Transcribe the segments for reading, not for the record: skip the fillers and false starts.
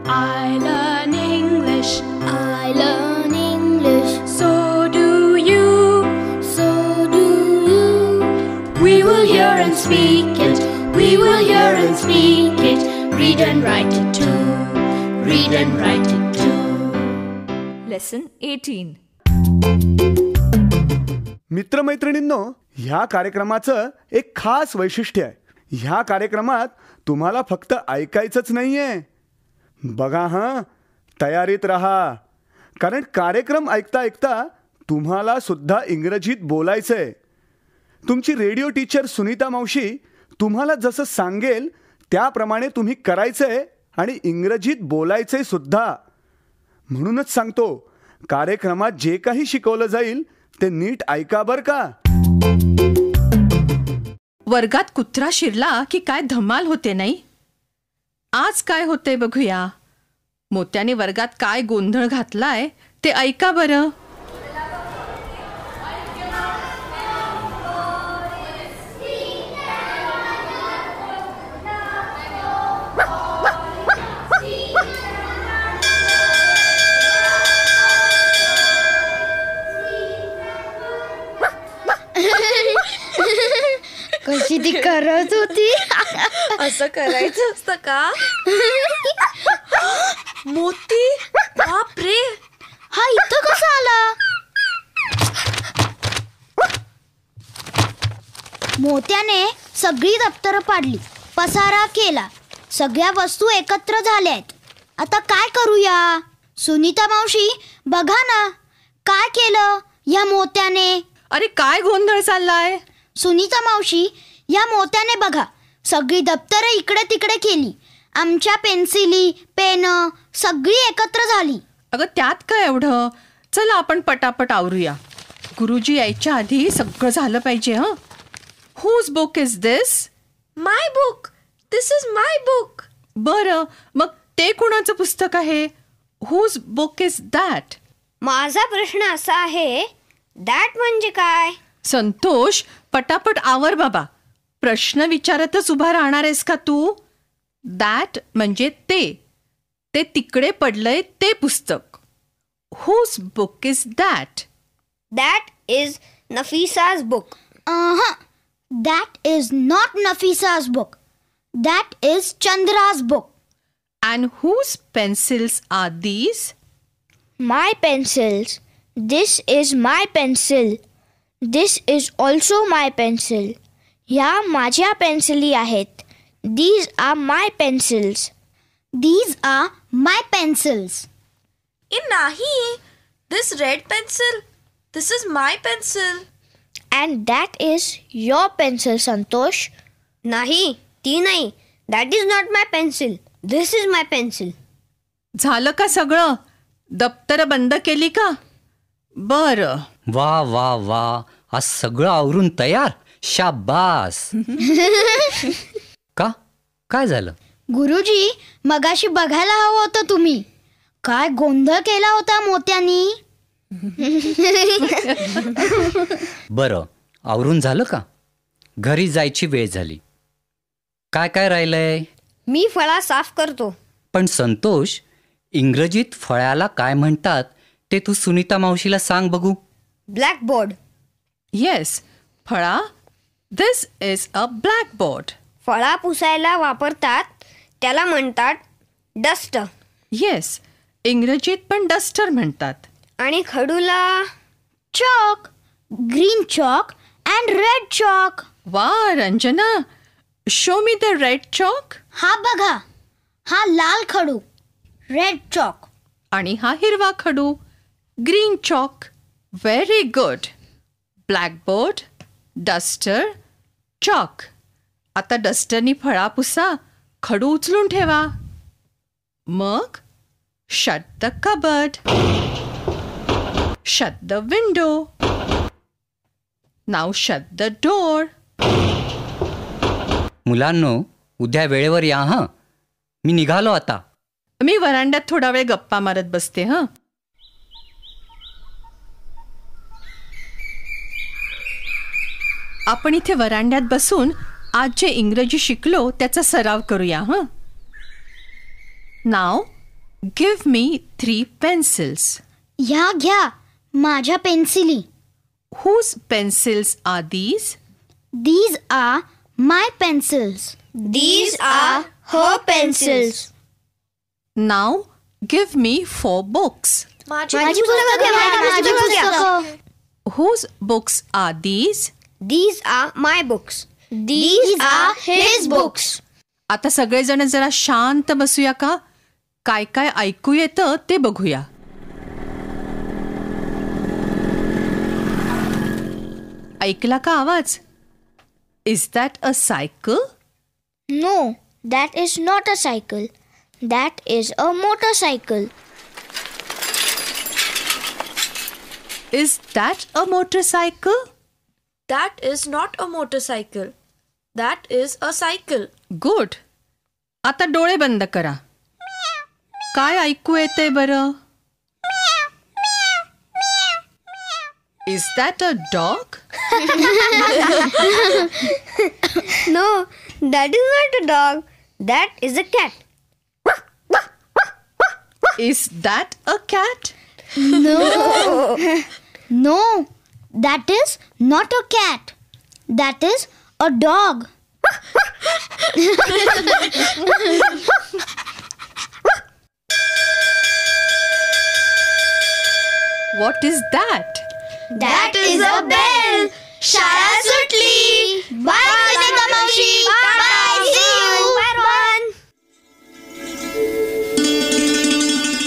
I learn English. I learn English. So do you. So do you. We will hear and speak it. We will hear and speak it. Read and write it too. Read and write it too. Lesson 18. मित्रमैत्रिणींनो, ह्या कार्यक्रमाचं एक खास वैशिष्ट्य आहे. ह्या कार्यक्रमात तुम्हाला फक्त ऐकायचंच नाहीये. बघा हां, तयारीत राहा, कारण कार्यक्रम ऐकता ऐकता तुम्हाला सुद्धा इंग्रजीत बोलायचंय. तुमची रेडिओ टीचर सुनीता मावशी तुम्हाला जसं सांगेल त्याप्रमाणे तुम्ही करायचंय आणि इंग्रजीत बोलायचंय सुद्धा. म्हणूनच सांगतो, कार्यक्रमात जे काही शिकवलं जाईल ते नीट ऐका बर का. वर्गात कुत्रा शिरला की काय धमाल होते नाही. आज काय होते बघूया. मोत्याने वर्गात काय गोंधळ घातलाय ते ऐका बरं. कशी ती करत होती. असं करायचं असतं का. मोती, बापरे, हा इथं कसा आला. मोत्याने सगळी दप्तरं पाडली, पसारा केला, सगळ्या वस्तू एकत्र झाल्यात. आता काय करूया. सुनीता मावशी बघा ना, काय केलं या मोत्याने. अरे काय गोंधळ चाललाय. सुनीता मावशी, या मोत्याने बघा सगळी दप्तरं इकडे तिकडे केली. आमच्या पेन्सिली, पेन सगळी एकत्र झाली. अगं त्यात काय एवढं. चला आपण पटापट आवरूया. गुरुजी यायच्या आधी सगळं झालं पाहिजे. हं. Whose book is this. My book. This is my book. बरं, मग ते कुणाचं पुस्तक आहे. Whose book is that. माझा प्रश्न असा आहे, दॅट म्हणजे काय. संतोष, पटापट आवर बाबा. प्रश्न विचारतच उभा राहणार आहेस का तू. दॅट म्हणजे ते तिकडे पडलंय ते पुस्तक. Whose book is that. That is Nafisa's book. That is not Nafisa's book. That is Chandra's book. And whose pencils are these. My pencils. This is my pencil. This is also my pencil. ह्या माझ्या पेन्सिली आहेत. These are my pencils. These are my pencils. नाही, this red pencil. This is my pencil. And that is your pencil. Santosh. नाही, ती नाही. That is not my pencil. This is my pencil. झालं का सगळं. दप्तर बंद केली का. बरं. वा वा वा, आज सगळं आवरून तयार. शाबास. का, काय झालं. गुरुजी, मगाशी बघायला हवं होतं तुम्ही. काय गोंधळ केला होता मोत्यानी. बरं, आवरून झालं का. घरी जायची वेळ झाली. काय काय राहिलंय. मी फळा साफ करतो. पण संतोष, इंग्रजीत फळ्याला काय म्हणतात ते तू सुनीता मावशीला सांग बघू. ब्लॅकबोर्ड. येस, फळा. दिस इज अ ब्लॅकबोर्ड. फळा पुसायला वापरतात त्याला म्हणतात डस्ट. येस, इंग्रजीत पण डस्टर म्हणतात. आणि खडूला chalk. Green chalk and red chalk. वा Ranjana, show me the red chalk. हा बघा, हा लाल खडू रेड चॉक. आणि हा हिरवा खडू green chalk. Very good. Blackboard, duster, chalk. आता डस्टरनी फळा पुसा, खडू उचलून ठेवा. मग shut the cupboard. Shut the window. Now shut the door. मुलांनो, उद्या वेळेवर या हां. मी निघालो आता. मी वरांड्यात थोडा वेळ गप्पा मारत बसते. हं. आपण इथे वरांड्यात बसून आज जे इंग्रजी शिकलो त्याचा सराव करूया. हं. नाव गिव्ह मी 3 pencils. ह्या घ्या माझ्या पेन्सिली. Whose pencils are these? These are my pencils. These are her pencils. Now give me 4 books. माझी पुस्तकं घ्या, माझी पुस्तकं. Whose books are these? These are my books. These are his books. आता सगळेजण जरा शांत बसूया का? काय काय ऐकू येतं ते बघूया. ऐकला का आवाज? Is that a cycle? No, that is not a cycle. That is a motorcycle. Is that a motorcycle? That is not a motorcycle. That is a cycle. Good. आता डोळे बंद करा. काय ऐकू येतंय बरं? Is that a dog? No, that is not a dog. That is a cat. Is that a cat? No, that is not a cat. That is a dog. What is that? That is a bell. शाळा सुटली. Bye, Monica मावशी. Bye. See you. Bye.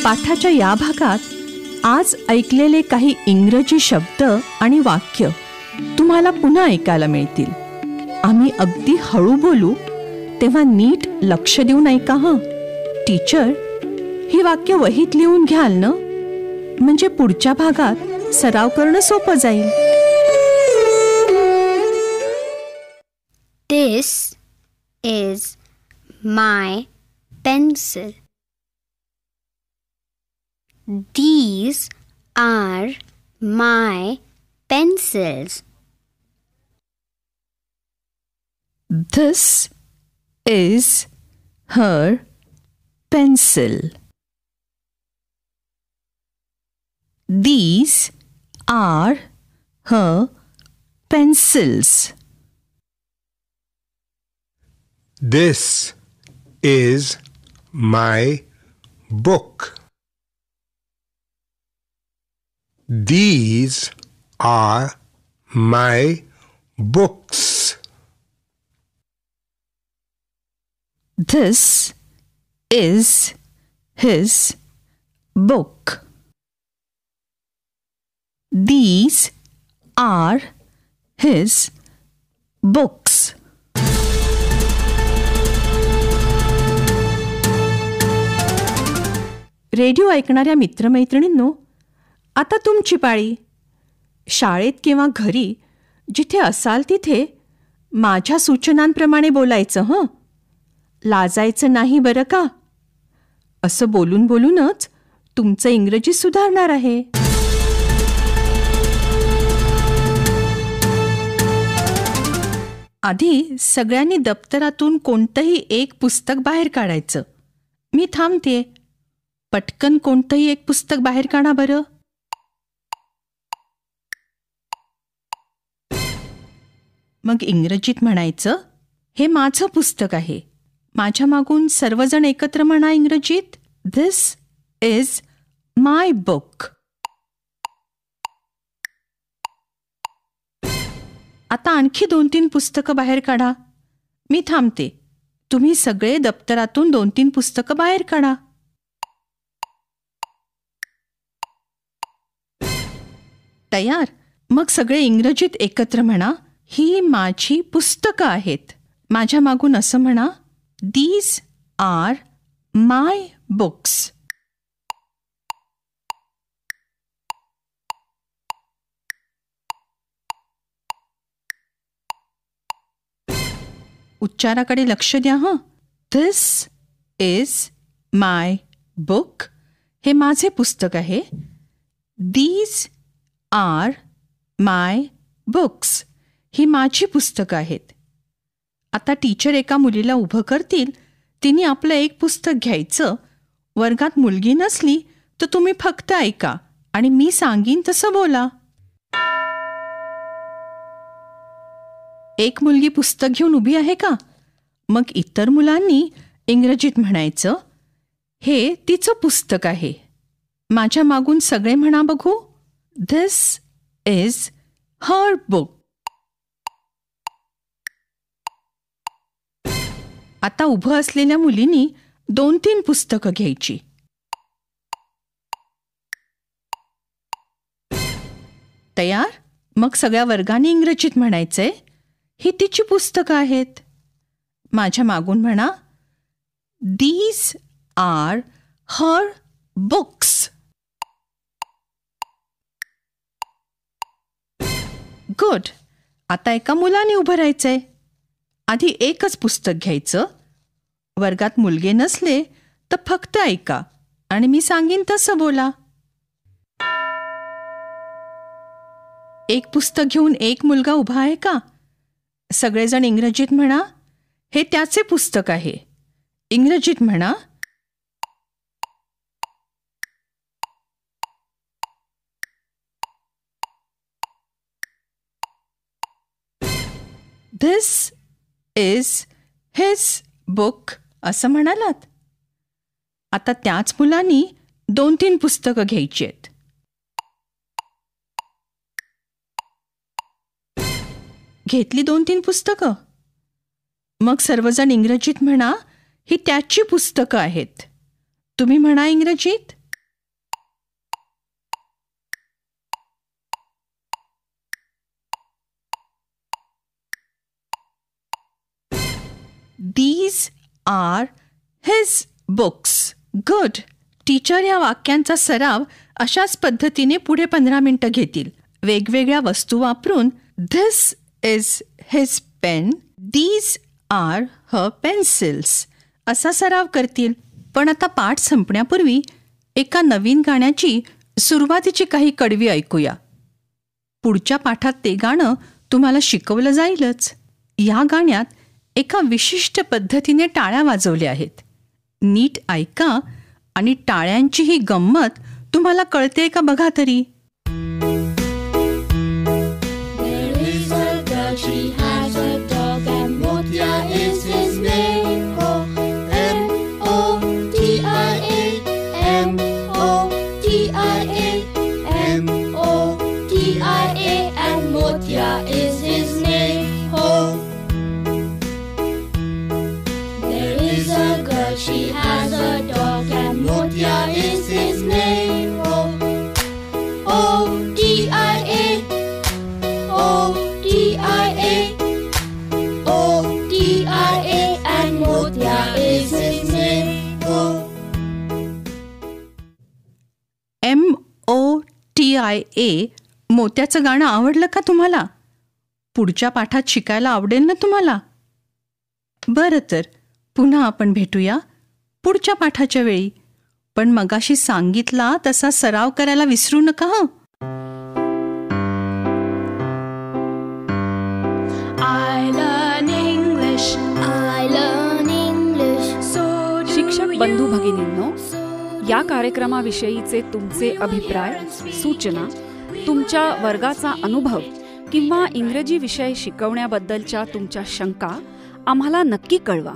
पाठाच्या या भागात आज ऐकलेले काही इंग्रजी शब्द आणि वाक्य तुम्हाला पुन्हा ऐकायला मिळतील. आम्ही अगदी हळू बोलू तेव्हा नीट लक्ष देऊन ऐका हं. टीचर, ही वाक्य वहीत लिहून घ्याल ना? म्हणजे पुढच्या भागात सराव करणं सोपं जाईल. This is my pencil. These are my pencils. This is her pencil. These are her pencils. This is my book. These are my books. This is his book. These are his books. Radio ऐकणाऱ्या मित्रमैत्रिणींनो, आता तुमची पाळी. शाळेत किंवा घरी जिथे असाल तिथे माझ्या सूचनांप्रमाणे बोलायचं हं. लाजायचं नाही बरं का? असं बोलून बोलूनच तुमचं इंग्रजी सुधारणार आहे. आधी सगळ्यांनी दप्तरातून कोणतंही एक पुस्तक बाहेर काढायचं. मी थांबते. पटकन कोणतंही एक पुस्तक बाहेर काढा बरं. मग इंग्रजीत म्हणायचं, हे माझं पुस्तक आहे. माझ्या मागून सर्वजण एकत्र म्हणा इंग्रजीत, दिस इज माय बुक. आता आणखी 2-3 पुस्तकं बाहेर काढा. मी थांबते. तुम्ही सगळे दप्तरातून 2-3 पुस्तकं बाहेर काढा. तयार? मग सगळे इंग्रजीत एकत्र म्हणा, ही माझी पुस्तकं आहेत. माझ्या मागून असं म्हणा, दीज आर माय बुक्स. उच्चाराकडे लक्ष द्या हं. This is my book. हे माझे पुस्तक आहे. These are my books. ही माझी पुस्तकं आहेत. आता टीचर एका मुलीला उभं करतील. तिने आपलं एक पुस्तक घ्यायचं, वर्गात मुलगी नसली तर तुम्ही फक्त ऐका आणि मी सांगीन तसं बोला. एक मुलगी पुस्तक घेऊन उभी आहे का? मग इतर मुलांनी इंग्रजीत म्हणायचं, हे तिचं पुस्तक आहे. माझ्या मागून सगळे म्हणा बघू, धिस इज हर बुक. आता उभं असलेल्या मुलींनी 2-3 पुस्तकं घ्यायची. तयार? मग सगळ्या वर्गाने इंग्रजीत म्हणायचंय, ही तिची पुस्तकं आहेत. माझ्या मागून म्हणा, these are her books. Good. आता एका मुलाने उभं राहायचंय. आधी एकच पुस्तक घ्यायचं. वर्गात मुलगे नसले तर फक्त ऐका आणि मी सांगीन तसं बोला. एक पुस्तक घेऊन एक मुलगा उभा आहे का? सगळेजण इंग्रजीत म्हणा, हे त्याचे पुस्तक आहे. इंग्रजीत म्हणा, धिस इज हिज बुक असं म्हणालात. आता त्याच मुलांनी 2-3 पुस्तकं घ्यायची आहेत. घेतली 2-3 पुस्तकं. मग सर्वजण इंग्रजीत म्हणा, ही त्याची पुस्तकं आहेत. तुम्ही म्हणा इंग्रजीत, These are his books. Good. Teacher या वाक्यांचा सराव अशाच पद्धतीने पुढे 15 मिनिटं घेतील. वेगवेगळ्या वस्तू वापरून This is his pen. These are her pencils. असा सराव करतील. पण आता पाठ संपण्यापूर्वी एका नवीन गाण्याची सुरुवातीची काही कडवी ऐकूया. पुढच्या पाठात ते गाणं तुम्हाला शिकवलं जाईलच. या गाण्यात एका विशिष्ट पद्धतीने टाळ्या वाजवल्या आहेत. नीट ऐका आणि टाळ्यांची ही गंमत तुम्हाला कळते का बघा तरी. She has a dog and Motia is his name. O-D-I-A, O-D-I-A, O-D-I-A, and Motia is his name. M-O-T-I-A मोत्याचं गाणं आवडलं का तुम्हाला? पुढच्या पाठात शिकायला आवडेल ना तुम्हाला? बरं तर पुन्हा आपण भेटूया पुढच्या पाठाच्या वेळी. पण मगाशी सांगितला तसा सराव करायला विसरू नका हं. शिक्षक बंधू भगिनींनो, या कार्यक्रमाविषयीचे तुमचे अभिप्राय, सूचना, तुमच्या वर्गाचा अनुभव किंवा इंग्रजी विषय शिकवण्याबद्दलच्या तुमच्या शंका आम्हाला नक्की कळवा.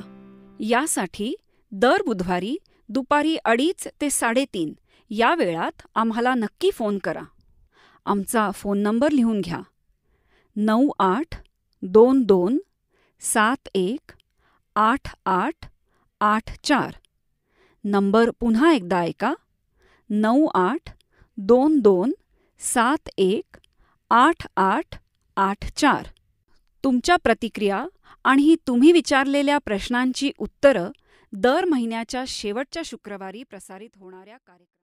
यासाठी दर बुधवारी दुपारी 2:30 ते 3:30 या वेळात आम्हाला नक्की फोन करा. आमचा फोन नंबर लिहून घ्या, 9822718884. नंबर पुन्हा एकदा ऐका, 9822718884. तुमच्या प्रतिक्रिया आणि तुम्ही विचारलेल्या प्रश्नांची उत्तरं दर महिन्याच्या शेवटच्या शुक्रवारी प्रसारित होणाऱ्या कार्यक्रमात